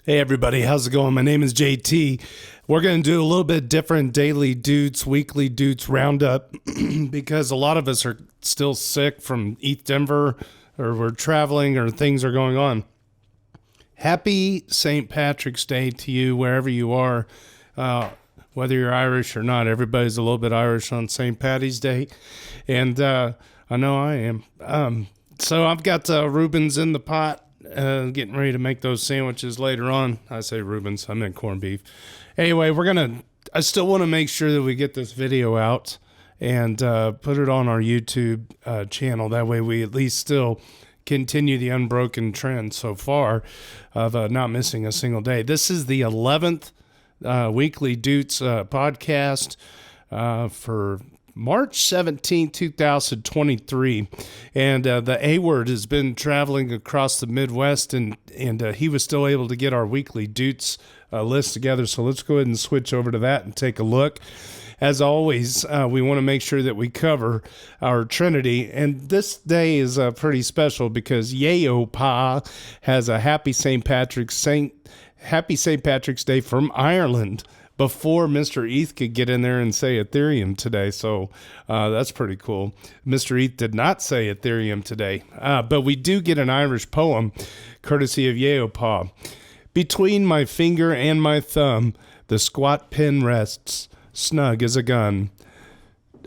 Hey everybody, how's it going? My name is JT. We're going to do a little bit different daily Doots, weekly Doots roundup because a lot of us are still sick from East Denver or we're traveling or things are going on. Happy St. Patrick's Day to you wherever you are, whether you're Irish or not. Everybody's a little bit Irish on St. Paddy's Day, and I know I am. So I've got Reuben's in the pot. Getting ready to make those sandwiches later on. I say Reuben's, I meant corned beef. Anyway, I still want to make sure that we get this video out and put it on our YouTube channel. That way we at least still continue the unbroken trend so far of not missing a single day. This is the 11th weekly Doots podcast for March 17, 2023, and the A-word has been traveling across the Midwest, and he was still able to get our weekly Doots list together, so let's go ahead and switch over to that and take a look. As always, we want to make sure that we cover our Trinity, and this day is pretty special because Yayo Pa has a Happy St. Patrick's Day from Ireland, before Mr. ETH could get in there and say Ethereum today. So that's pretty cool. Mr. ETH did not say Ethereum today, but we do get an Irish poem courtesy of Yeopaw. Between my finger and my thumb, the squat pin rests, snug as a gun.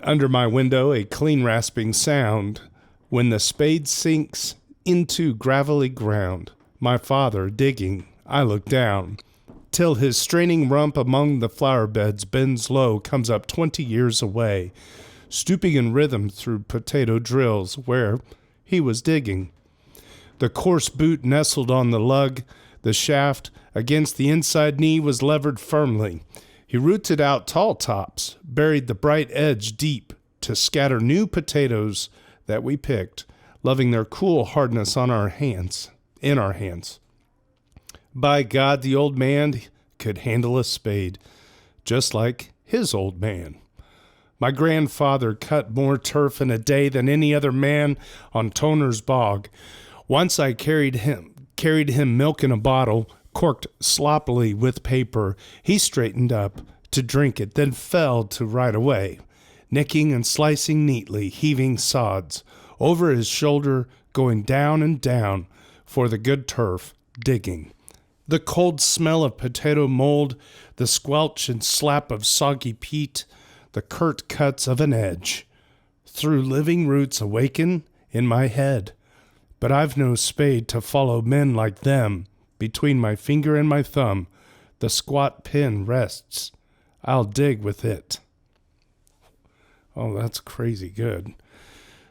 Under my window, a clean rasping sound. When the spade sinks into gravelly ground, my father digging, I look down. Till his straining rump among the flower beds bends low, comes up 20 years away, stooping in rhythm through potato drills where he was digging. The coarse boot nestled on the lug, the shaft against the inside knee was levered firmly. He rooted out tall tops, buried the bright edge deep to scatter new potatoes that we picked, loving their cool hardness in our hands. By God, the old man could handle a spade, just like his old man. My grandfather cut more turf in a day than any other man on Toner's bog. Once I carried him milk in a bottle, corked sloppily with paper. He straightened up to drink it, then fell to right away, nicking and slicing neatly, heaving sods over his shoulder, going down and down for the good turf, digging. The cold smell of potato mold, the squelch and slap of soggy peat, the curt cuts of an edge, through living roots awaken in my head. But I've no spade to follow men like them. Between my finger and my thumb, the squat pin rests. I'll dig with it. Oh, that's crazy good.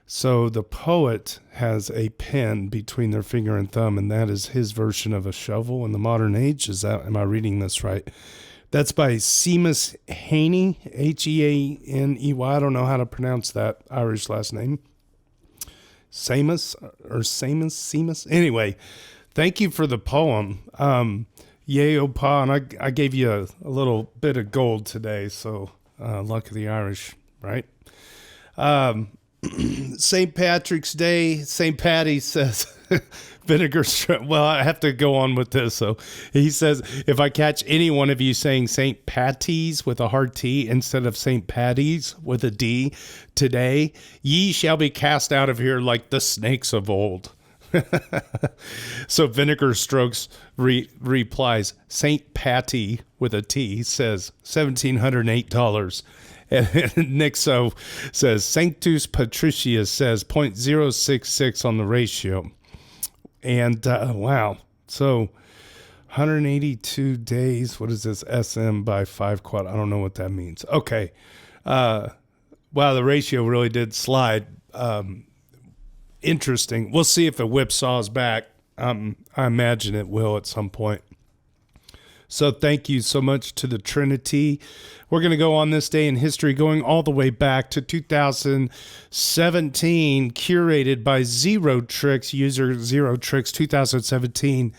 So the poet has a pen between their finger and thumb, and that is his version of a shovel in the modern age. Am I reading this right? That's by Seamus Haney, Heney. I don't know how to pronounce that Irish last name. Seamus. Anyway, thank you for the poem. Yeopaw, and I gave you a little bit of gold today, so luck of the Irish, right? St. Patrick's Day, St. Paddy says vinegar strip. Well, I have to go on with this. So he says, if I catch any one of you saying St. Patty's with a hard T instead of St. Paddy's with a D today, ye shall be cast out of here like the snakes of old. So Vinegar Strokes replies, St. Patty with a T says $1,708. And Nixo says, Sanctus Patricius says 0.066 on the ratio. And wow. So 182 days. What is this? SM by 5 quad. I don't know what that means. Okay. Wow, the ratio really did slide. Interesting. We'll see if it whipsaws back. I imagine it will at some point. So thank you so much to the Trinity. We're going to go on this day in history, going all the way back to 2017, curated by Zero Tricks, user Zero Tricks 2017.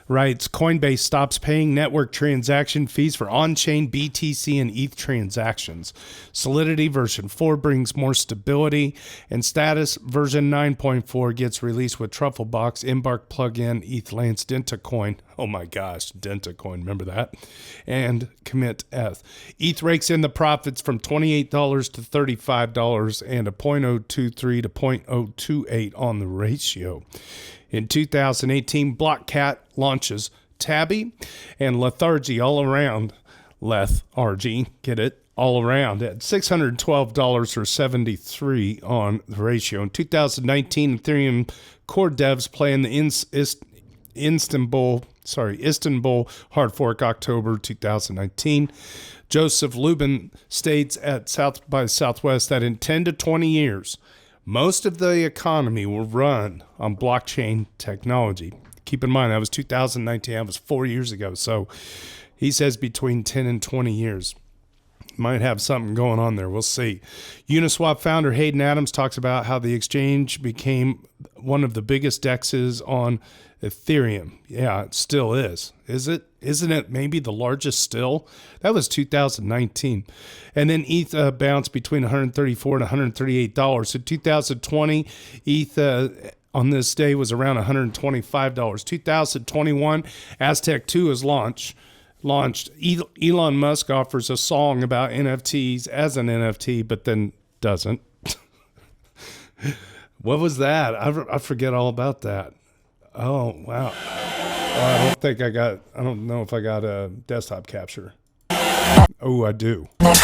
Writes, Coinbase stops paying network transaction fees for on-chain BTC and ETH transactions. Solidity version 4 brings more stability, and status version 9.4 gets released with Trufflebox, Embark plugin, ETH lanced into coin. Oh my gosh, Dentacoin, remember that? And commit ETH. ETH rakes in the profits from $28 to $35 and a 0.023 to 0.028 on the ratio. In 2018, Blockcat launches Tabby and Lethargy all around. Lethargy, get it? All around at $612 or 73 on the ratio. In 2019, Ethereum core devs plan the Istanbul hard fork October 2019. Joseph Lubin states at South by Southwest that in 10 to 20 years, most of the economy will run on blockchain technology. Keep in mind, that was 2019. That was 4 years ago. So he says between 10 and 20 years. Might have something going on there. We'll see. Uniswap founder Hayden Adams talks about how the exchange became one of the biggest DEXs on Ethereum. Yeah, it still is. Is it? Isn't it maybe the largest still? That was 2019. And then ETH bounced between $134 and $138. So 2020, ETH on this day was around $125. 2021, Aztec 2 is launched. Elon Musk offers a song about NFTs as an NFT, but then doesn't. What was that? I forget all about that. Oh, wow. I don't know if I got a desktop capture. Oh, I do. I'm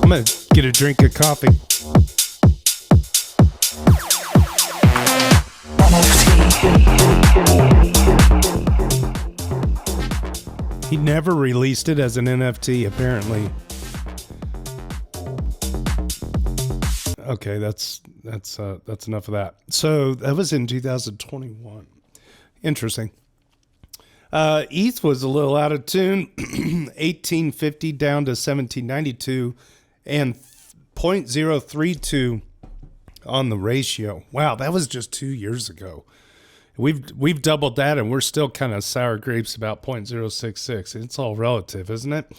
going to get a drink of coffee. He never released it as an NFT, apparently. Okay, that's enough of that. So that was in 2021. Interesting. ETH was a little out of tune, 1850 down to 1792, and 0.032 on the ratio. Wow, that was just 2 years ago. We've doubled that, and we're still kind of sour grapes about 0.066. It's all relative, isn't it?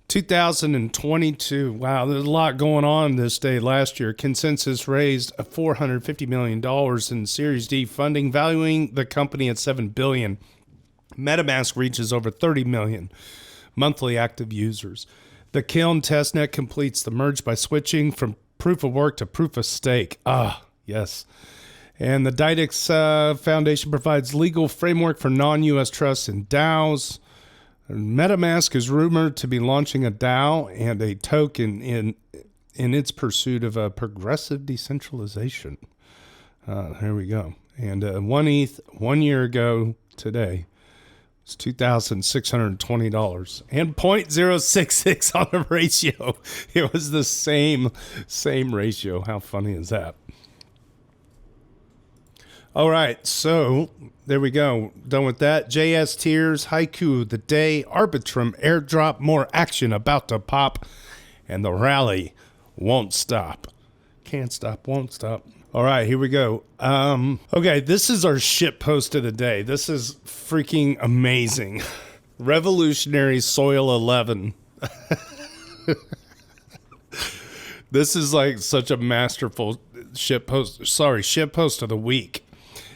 2022. Wow, there's a lot going on this day last year. Consensus raised $450 million in Series D funding, valuing the company at $7 billion. MetaMask reaches over 30 million monthly active users. The Kiln testnet completes the merge by switching from proof of work to proof of stake. Ah, yes. And the Dydex Foundation provides legal framework for non-U.S. trusts and DAOs. MetaMask is rumored to be launching a DAO and a token in its pursuit of progressive decentralization. Here we go. And 1 ETH 1 year ago today was $2,620 and 0.066 on the ratio. It was the same ratio. How funny is that? All right, so there we go. Done with that. JS Tiers, Haiku, The Day, Arbitrum, Airdrop, more action about to pop, and the rally won't stop. Can't stop, won't stop. All right, here we go. Okay, this is our shit post of the day. This is freaking amazing. Revolutionary Soil 11. This is like such a masterful shit post. Sorry, shit post of the week.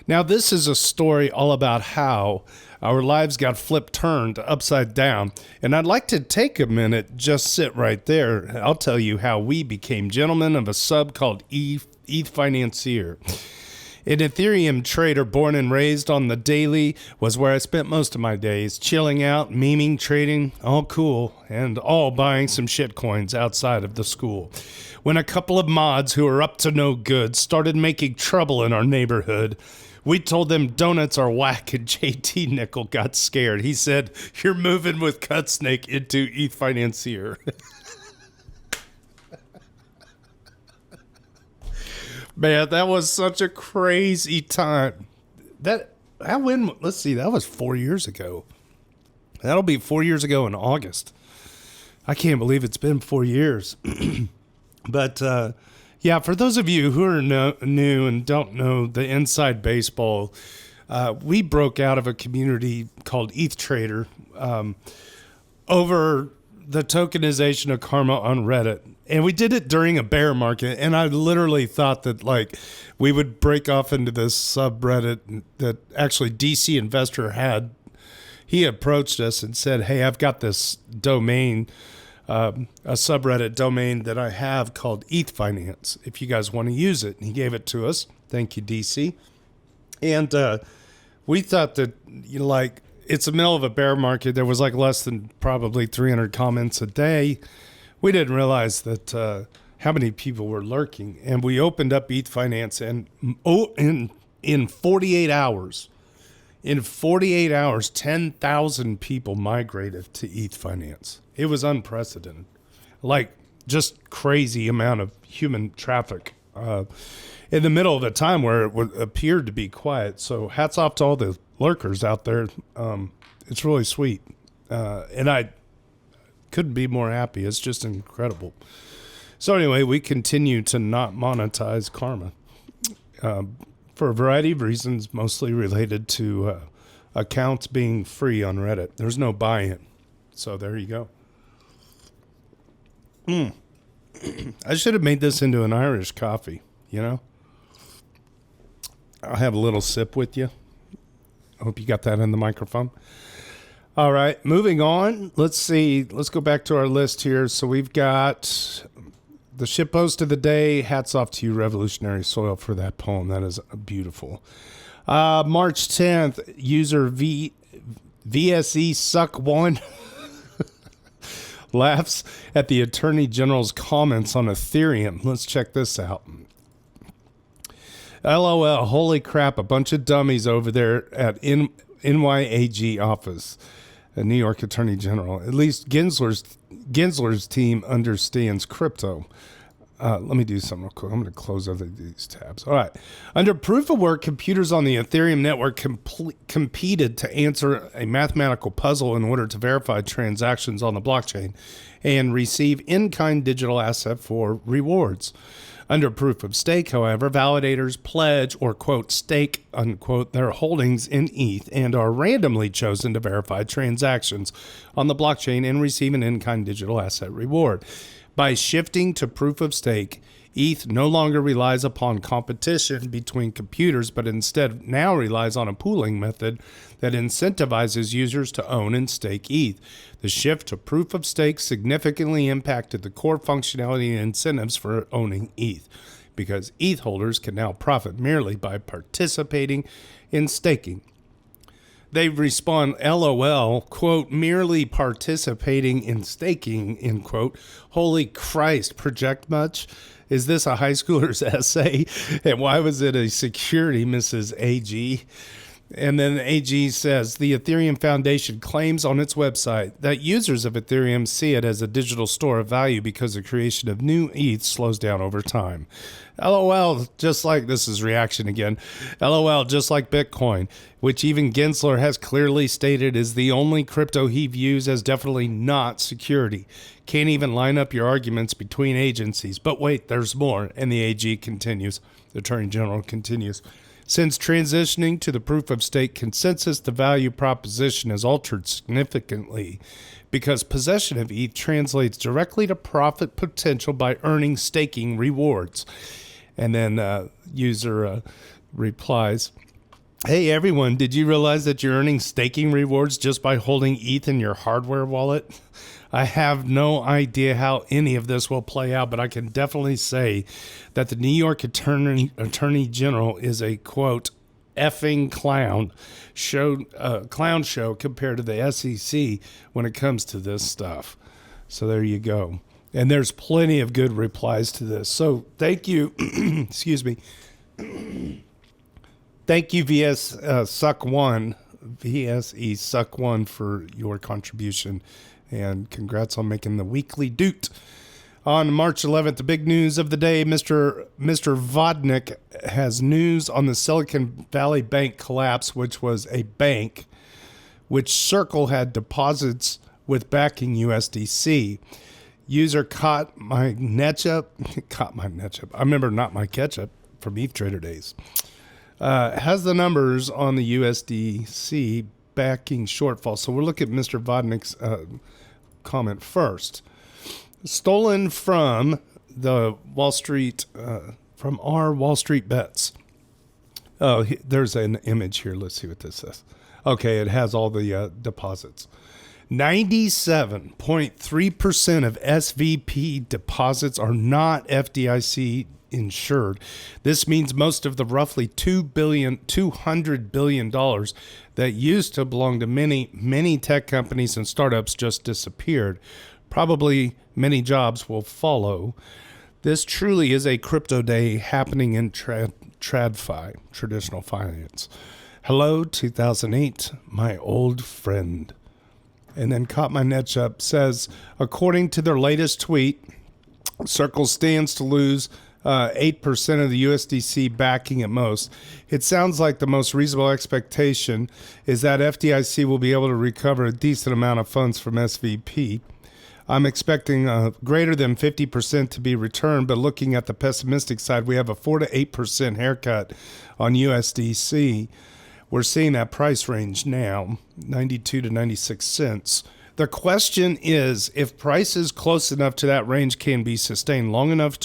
Now, this is a story all about how our lives got turned upside down. And I'd like to take a minute, just sit right there. I'll tell you how we became gentlemen of a sub called Ethfinance. An Ethereum trader born and raised on the daily was where I spent most of my days, chilling out, memeing, trading, all cool, and all buying some shit coins outside of the school. When a couple of mods who were up to no good started making trouble in our neighborhood, we told them donuts are whack, and JT Nickel got scared. He said, "You're moving with Cutsnake into Ethfinance." Man, that was such a crazy time. Let's see, that was 4 years ago. That'll be 4 years ago in August. I can't believe it's been 4 years. But, yeah, for those of you who are new and don't know the inside baseball, we broke out of a community called ETH Trader over the tokenization of Karma on Reddit. And we did it during a bear market, and I literally thought that like we would break off into this subreddit that actually DC Investor had. He approached us and said, "Hey, I've got this domain, a subreddit domain that I have called Ethfinance. If you guys want to use it," and he gave it to us. Thank you, DC. And we thought that like it's the middle of a bear market. There was like less than probably 300 comments a day. We didn't realize that how many people were lurking, and we opened up Ethfinance, and in 48 hours, 10,000 people migrated to Ethfinance. It was unprecedented, like just crazy amount of human traffic in the middle of a time where it appeared to be quiet. So hats off to all the lurkers out there. It's really sweet, and I couldn't be more happy. It's just incredible. So anyway, we continue to not monetize Karma for a variety of reasons, mostly related to accounts being free on Reddit. There's no buy-in. So there you go. I should have made this into an Irish coffee, I'll have a little sip with you. I hope you got that in the microphone. All right, moving on. Let's see. Let's go back to our list here. So we've got the shitpost of the day. Hats off to you, Revolutionary Soil, for that poem. That is beautiful. March 10th, user VSE Suck One laughs at the Attorney General's comments on Ethereum. Let's check this out. LOL, holy crap, a bunch of dummies over there at NYAG office. A New York Attorney General. At least Gensler's team understands crypto. Let me do something real quick. I'm going to close other these tabs. All right. Under proof of work, computers on the Ethereum network competed to answer a mathematical puzzle in order to verify transactions on the blockchain and receive in-kind digital asset for rewards. Under proof of stake, however, validators pledge or, quote, stake, unquote, their holdings in ETH and are randomly chosen to verify transactions on the blockchain and receive an in-kind digital asset reward. By shifting to proof of stake, ETH no longer relies upon competition between computers, but instead now relies on a pooling method that incentivizes users to own and stake ETH. The shift to proof of stake significantly impacted the core functionality and incentives for owning ETH, because ETH holders can now profit merely by participating in staking. They respond, LOL, quote, merely participating in staking, end quote. Holy Christ, project much? Is this a high schooler's essay? And why was it a security, Mrs. AG? And then AG says, the Ethereum Foundation claims on its website that users of Ethereum see it as a digital store of value because the creation of new ETH slows down over time. LOL, just like, this is reaction again, LOL, just like Bitcoin, which even Gensler has clearly stated is the only crypto he views as definitely not security. Can't even line up your arguments between agencies. But wait, there's more. And the AG continues, the Attorney General continues. Since transitioning to the proof-of-stake consensus, the value proposition has altered significantly because possession of ETH translates directly to profit potential by earning staking rewards. And then user replies, hey, everyone, did you realize that you're earning staking rewards just by holding ETH in your hardware wallet? I have no idea how any of this will play out, but I can definitely say that the New York Attorney General is a, quote, effing clown show compared to the SEC when it comes to this stuff. So there you go. And there's plenty of good replies to this. So thank you. Excuse me. Thank you, VSE Suck One, for your contribution. And congrats on making the weekly Doot. On March 11th, the big news of the day, Mr. Vodnik has news on the Silicon Valley Bank collapse, which was a bank which Circle had deposits with backing USDC. User caught my netchup. I remember not my ketchup from ETH Trader days. Has the numbers on the USDC backing shortfall. So we'll look at Mr. Vodnik's comment first. stolen from the Wall Street, from our Wall Street bets. Oh, there's an image here. Let's see what this says. Okay, it has all the deposits. 97.3% of SVP deposits are not FDIC insured. This means most of the roughly $200 billion that used to belong to many tech companies and startups just disappeared. Probably many jobs will follow. This truly is a crypto day happening in TradFi, traditional finance. Hello, 2008, my old friend. And then Caught My Netch Up says, according to their latest tweet, Circle stands to lose 8% of the USDC backing at most. It sounds like the most reasonable expectation is that FDIC will be able to recover a decent amount of funds from SVP. I'm expecting greater than 50% to be returned, but looking at the pessimistic side, we have a 4 to 8% haircut on USDC. We're seeing that price range now, 92 to 96 cents. The question is, if prices close enough to that range can be sustained long enough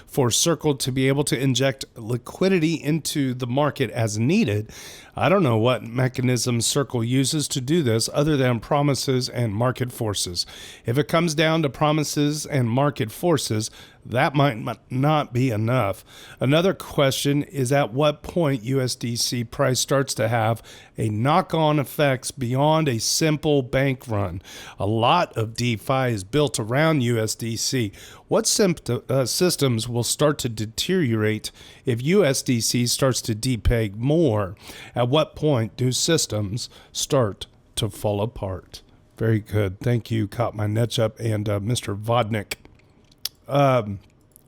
for Circle to be able to inject liquidity into the market as needed. I don't know what mechanism Circle uses to do this other than promises and market forces. If it comes down to promises and market forces, that might not be enough. Another question is at what point USDC price starts to have a knock-on effects beyond a simple bank run. A lot of DeFi is built around USDC. What systems will start to deteriorate if USDC starts to depeg more? At what point do systems start to fall apart? Very good. Thank you, Caught My Netch Up and Mr. Vodnik.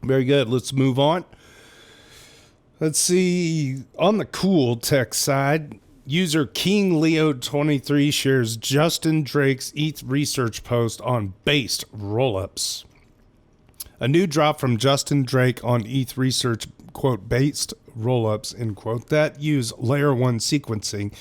Very good. Let's move on. Let's see. On the cool tech side, user King Leo 23 shares Justin Drake's ETH research post on based rollups. A new drop from Justin Drake on ETH research, quote, based rollups, end quote, that use layer 1 sequencing.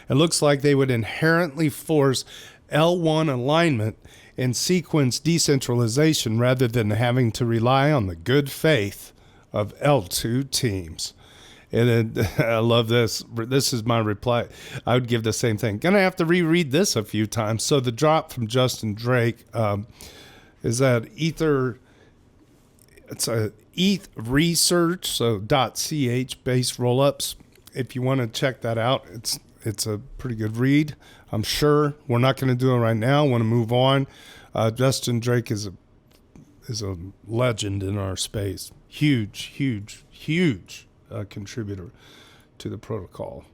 It looks like they would inherently force L1 alignment and sequence decentralization rather than having to rely on the good faith of L2 teams. And I love this. This is my reply. I would give the same thing. Gonna have to reread this a few times. So the drop from Justin Drake is that Ether. It's a ETH research, so .ch based rollups. If you want to check that out, it's a pretty good read. I'm sure we're not going to do it right now. I want to move on. Justin Drake is a legend in our space. Huge contributor to the protocol.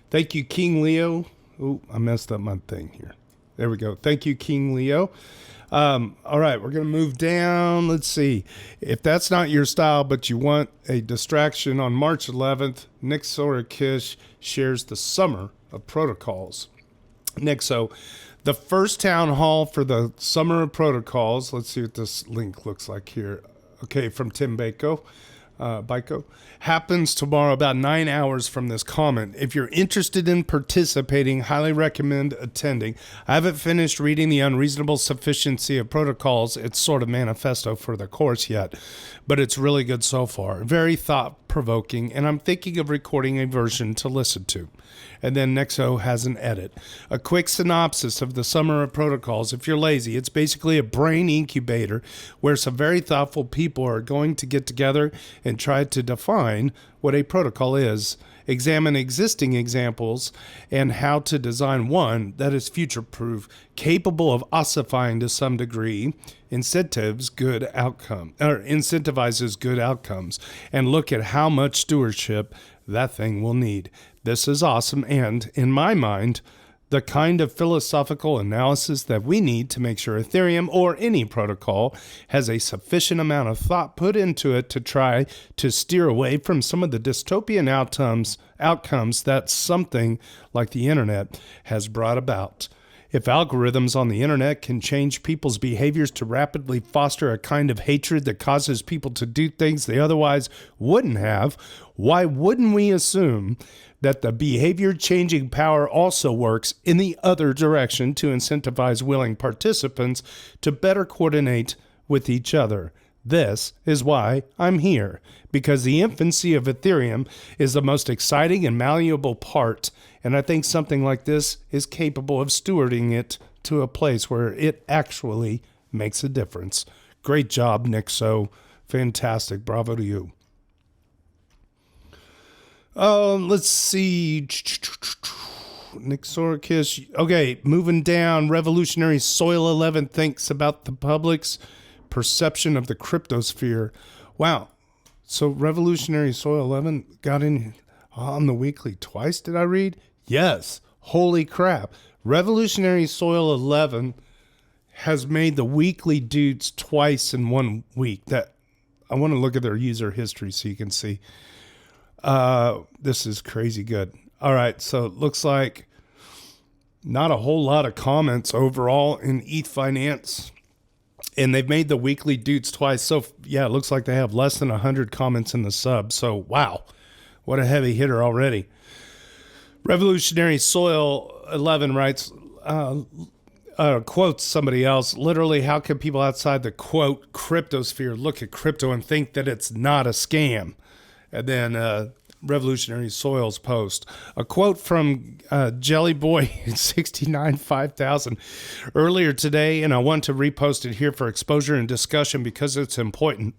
Thank you, King Leo. Oh, I messed up my thing here. There we go. Thank you, King Leo. All right, we're going to move down. Let's see. If that's not your style, but you want a distraction, on March 11th, Nick Sorakish shares the Summer of Protocols. Nick, so the first town hall for the Summer of Protocols, let's see what this link looks like here. Okay, from Tim Baco, happens tomorrow about 9 hours from this comment. If you're interested in participating, highly recommend attending. I haven't finished reading The Unreasonable Sufficiency of Protocols. It's sort of manifesto for the course yet, but it's really good so far. Very thought-provoking, and I'm thinking of recording a version to listen to. And then Nexo has an edit. A quick synopsis of the Summer of Protocols. If you're lazy, it's basically a brain incubator where some very thoughtful people are going to get together and try to define what a protocol is, examine existing examples, and how to design one that is future-proof, capable of ossifying to some degree, incentivizes good outcomes, and look at how much stewardship that thing will need. This is awesome, and in my mind, the kind of philosophical analysis that we need to make sure Ethereum or any protocol has a sufficient amount of thought put into it to try to steer away from some of the dystopian outcomes that something like the internet has brought about. If algorithms on the internet can change people's behaviors to rapidly foster a kind of hatred that causes people to do things they otherwise wouldn't have, why wouldn't we assume that the behavior-changing power also works in the other direction to incentivize willing participants to better coordinate with each other. This is why I'm here, because the infancy of Ethereum is the most exciting and malleable part, and I think something like this is capable of stewarding it to a place where it actually makes a difference. Great job, Nick. So fantastic. Bravo to you. Let's see. Nick Sorkis. Okay, moving down. Revolutionary Soil 11 thinks about the public's perception of the cryptosphere. Wow. So Revolutionary Soil 11 got in on the weekly twice, did I read? Yes. Holy crap. Revolutionary Soil 11 has made the weekly Doots twice in 1 week. That I want to look at their user history so you can see. This is crazy good. All right, so it looks like not a whole lot of comments overall in Ethfinance. And they've made the weekly Doots twice. So, yeah, it looks like they have less than 100 comments in the sub. So, wow, what a heavy hitter already. Revolutionary Soil 11 writes, quotes somebody else, literally, how can people outside the, quote, cryptosphere look at crypto and think that it's not a scam? And then Revolutionary Soil's post. A quote from Jellyboy695000 earlier today, and I want to repost it here for exposure and discussion because it's important.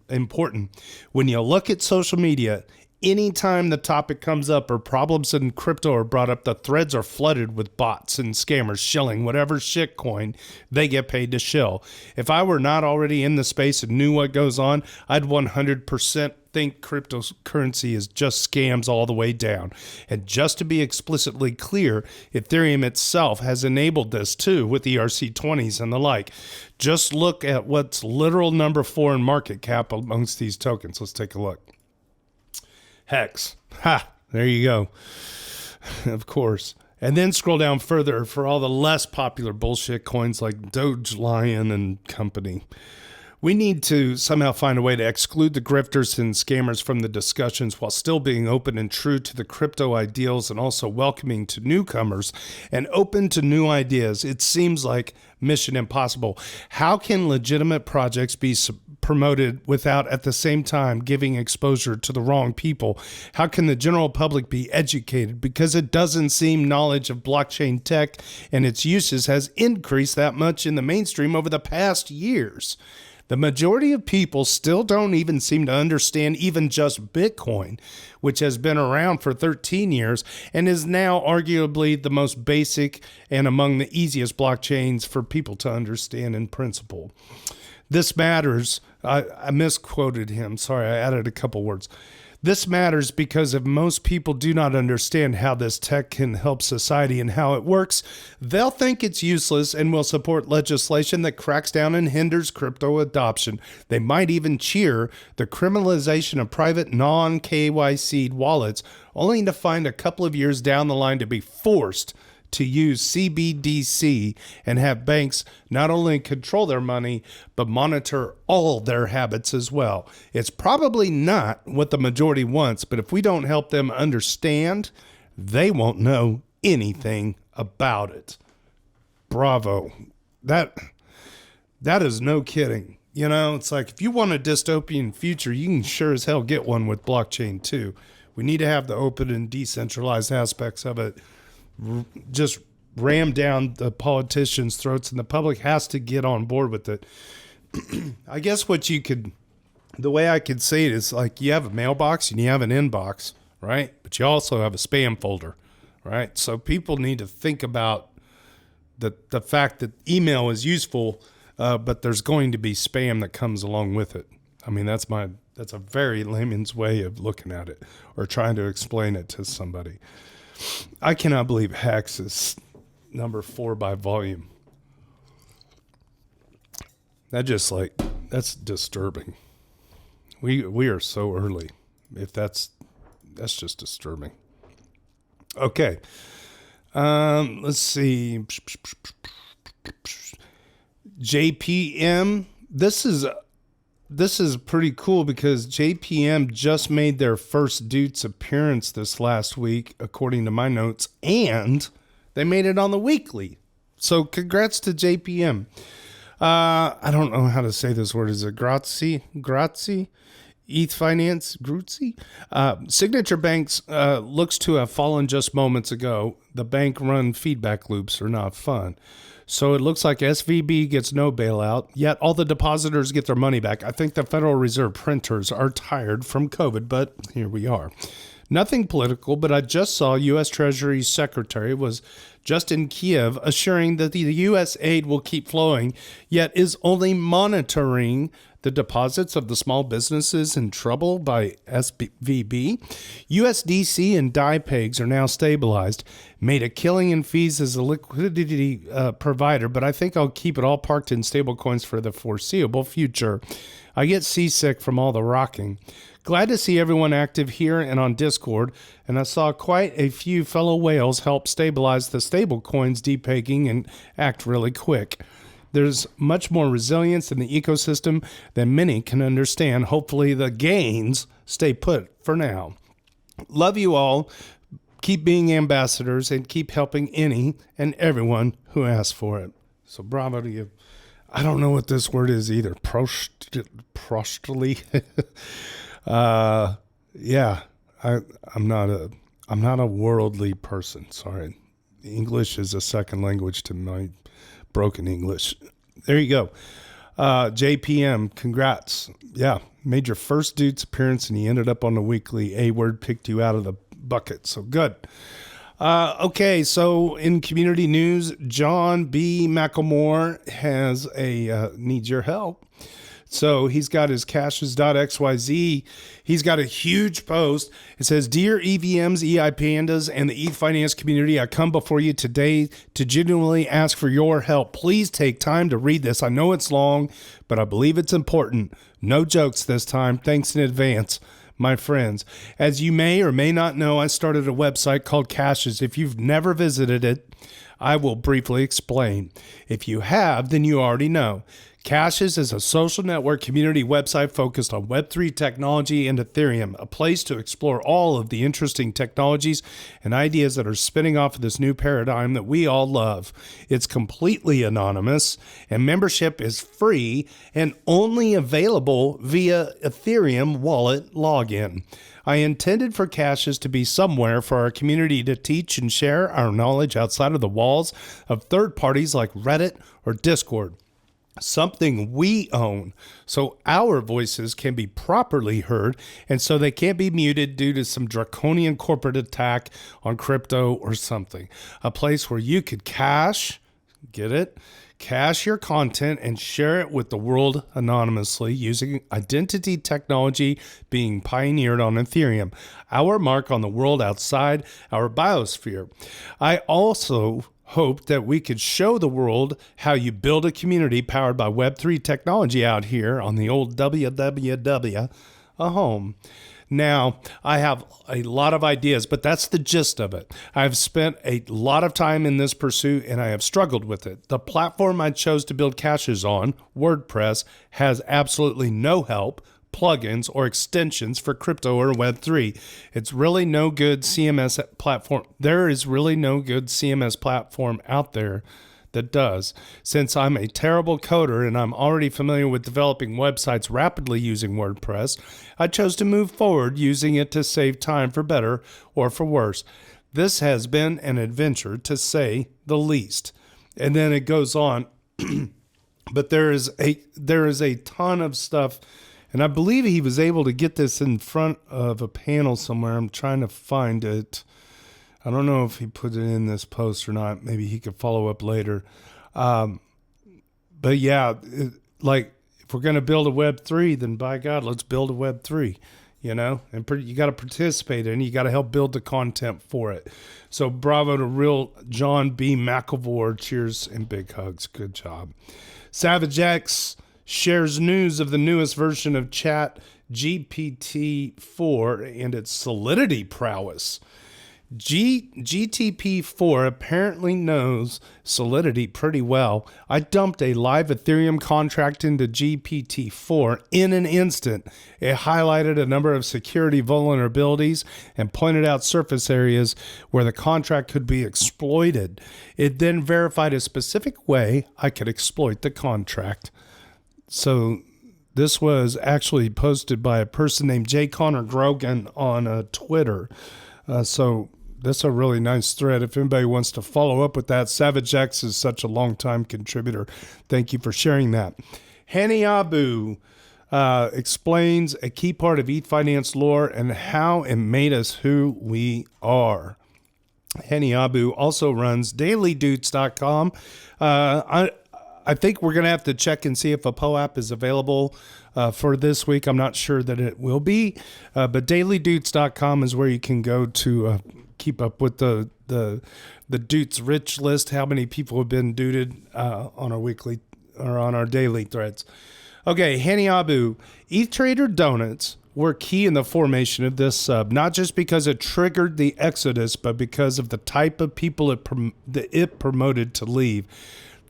When you look at social media, anytime the topic comes up or problems in crypto are brought up, the threads are flooded with bots and scammers shilling whatever shitcoin they get paid to shill. If I were not already in the space and knew what goes on, I'd 100% think cryptocurrency is just scams all the way down. And just to be explicitly clear, Ethereum itself has enabled this too with ERC20s and the like. Just look at what's literal number 4 in market cap amongst these tokens. Let's take a look. Hex. Ha! There you go. Of course. And then scroll down further for all the less popular bullshit coins like Doge Lion and company. We need to somehow find a way to exclude the grifters and scammers from the discussions while still being open and true to the crypto ideals and also welcoming to newcomers and open to new ideas. It seems like mission impossible. How can legitimate projects be promoted without at the same time giving exposure to the wrong people? How can the general public be educated? Because it doesn't seem knowledge of blockchain tech and its uses has increased that much in the mainstream over the past years. The majority of people still don't even seem to understand even just Bitcoin, which has been around for 13 years and is now arguably the most basic and among the easiest blockchains for people to understand in principle. This matters. I misquoted him. Sorry, I added a couple words. This matters because if most people do not understand how this tech can help society and how it works, they'll think it's useless and will support legislation that cracks down and hinders crypto adoption. They might even cheer the criminalization of private non-KYC'd wallets, only to find a couple of years down the line to be forced to use CBDC and have banks not only control their money, but monitor all their habits as well. It's probably not what the majority wants, but if we don't help them understand, they won't know anything about it. Bravo. That is no kidding. You know, it's like if you want a dystopian future, you can sure as hell get one with blockchain too. We need to have the open and decentralized aspects of it just ram down the politicians' throats, and the public has to get on board with it. I guess the way I could say it is like you have a mailbox and you have an inbox, right? But you also have a spam folder, right? So people need to think about the fact that email is useful, but there's going to be spam that comes along with it. I mean, that's a very layman's way of looking at it or trying to explain it to somebody. I cannot believe Hex is number 4 by volume. That's disturbing. We are so early. If that's just disturbing. Okay. Let's see. JPM. This is pretty cool because JPM just made their first Doots appearance this last week, according to my notes, and they made it on the weekly. So congrats to JPM. I don't know how to say this word. Is it grazie? Grazie? Ethfinance, Grutzi. Signature Banks looks to have fallen just moments ago. The bank-run feedback loops are not fun. So it looks like SVB gets no bailout, yet all the depositors get their money back. I think the Federal Reserve printers are tired from COVID, but here we are. Nothing political, but I just saw U.S. Treasury Secretary was just in Kiev assuring that the U.S. aid will keep flowing, yet is only monitoring the deposits of the small businesses in trouble by SVB. USDC and DIPEGs are now stabilized. Made a killing in fees as a liquidity provider, but I think I'll keep it all parked in stablecoins for the foreseeable future. I get seasick from all the rocking. Glad to see everyone active here and on Discord, and I saw quite a few fellow whales help stabilize the stablecoins depegging and act really quick. There's much more resilience in the ecosystem than many can understand. Hopefully the gains stay put for now. Love you all. Keep being ambassadors and keep helping any and everyone who asks for it. So bravo to you. I don't know what this word is either. Prostly. Yeah, I'm not a worldly person. Sorry. English is a second language to my broken English. There you go. JPM, congrats. Yeah, made your first Doots appearance and he ended up on the weekly. A-word picked you out of the bucket. So good. Okay, so in community news, John B. McElmore has needs your help. So he's got his caches.xyz. He's got a huge post. It says, Dear EVMs, EI Pandas, and the Ethfinance community, I come before you today to genuinely ask for your help. Please take time to read this. I know it's long, but I believe it's important. No jokes this time. Thanks in advance, my friends. As you may or may not know, I started a website called Caches. If you've never visited it, I will briefly explain. If you have, then you already know. Caches is a social network community website focused on Web3 technology and Ethereum, a place to explore all of the interesting technologies and ideas that are spinning off of this new paradigm that we all love. It's completely anonymous, and membership is free and only available via Ethereum wallet login. I intended for Caches to be somewhere for our community to teach and share our knowledge outside of the walls of third parties like Reddit or Discord. Something we own, so our voices can be properly heard, and so they can't be muted due to some draconian corporate attack on crypto or something. A place where you could cache, get it? Cache your content and share it with the world anonymously using identity technology being pioneered on Ethereum, our mark on the world outside our biosphere. I also hoped that we could show the world how you build a community powered by Web3 technology out here on the old www, a home. Now, I have a lot of ideas, but that's the gist of it. I've spent a lot of time in this pursuit and I have struggled with it. The platform I chose to build caches on, WordPress, has absolutely no help, plugins, or extensions for crypto or Web3. It's really no good CMS platform. There is really no good CMS platform out there that does. Since I'm a terrible coder and I'm already familiar with developing websites rapidly using WordPress, I chose to move forward using it to save time for better or for worse. This has been an adventure, to say the least. And then it goes on, but there is a ton of stuff. And I believe he was able to get this in front of a panel somewhere. I'm trying to find it. I don't know if he put it in this post or not. Maybe he could follow up later. But yeah, if we're going to build a Web3, then by God, let's build a Web3, and you got to participate in it. You got to help build the content for it. So bravo to real John B. McElmore. Cheers and big hugs. Good job. Savage X shares news of the newest version of Chat GPT-4 and its Solidity prowess. GTP4 apparently knows Solidity pretty well. I dumped a live Ethereum contract into GPT-4 in an instant. It highlighted a number of security vulnerabilities and pointed out surface areas where the contract could be exploited. It then verified a specific way I could exploit the contract. So this was actually posted by a person named J. Connor Grogan on Twitter. So that's a really nice thread. If anybody wants to follow up with that, Savage X is such a long-time contributor. Thank you for sharing that. Hani Abu explains a key part of Ethfinance lore and how it made us who we are. Hani Abu also runs dailydoots.com. I think we're going to have to check and see if a POAP is available for this week. I'm not sure that it will be, but dailydoots.com is where you can go to keep up with the Doots rich list, how many people have been dooted on our weekly or on our daily threads. Okay, Hani Abu, ETH Trader Donuts were key in the formation of this sub, not just because it triggered the exodus, but because of the type of people it promoted to leave.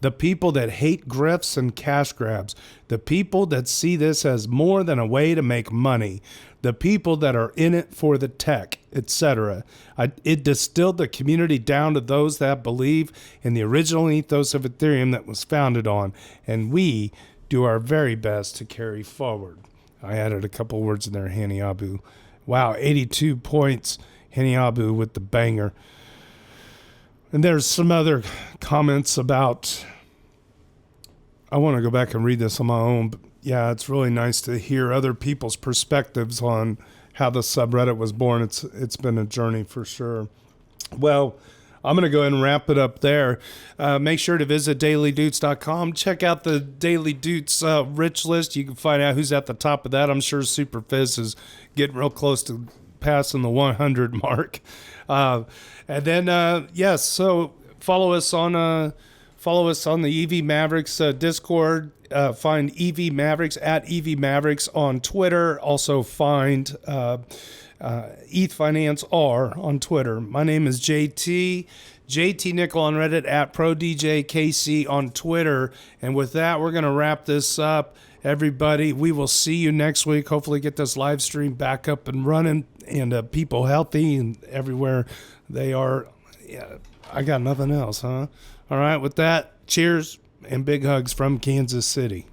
The people that hate grifts and cash grabs. The people that see this as more than a way to make money. The people that are in it for the tech, etc. It distilled the community down to those that believe in the original ethos of Ethereum that was founded on. And we do our very best to carry forward. I added a couple words in there, Hani Abu. Wow, 82 points. Hani Abu with the banger. And there's some other comments about... I want to go back and read this on my own, but yeah, it's really nice to hear other people's perspectives on how the subreddit was born. It's been a journey for sure. Well, I'm going to go ahead and wrap it up there. Make sure to visit dailydoots.com. Check out the Daily Doots rich list. You can find out who's at the top of that. I'm sure Super Fizz is getting real close to passing the 100 mark. And then, yes, so follow us on the EVMavericks Discord. Find EVMavericks at EVMavericks on Twitter. Also find Ethfinance R on Twitter. My name is JT. JT Nickel on Reddit, at ProDJKC on Twitter. And with that, we're going to wrap this up. Everybody, we will see you next week. Hopefully get this live stream back up and running and people healthy and everywhere they are. Yeah, I got nothing else, huh? All right, with that, cheers and big hugs from Kansas City.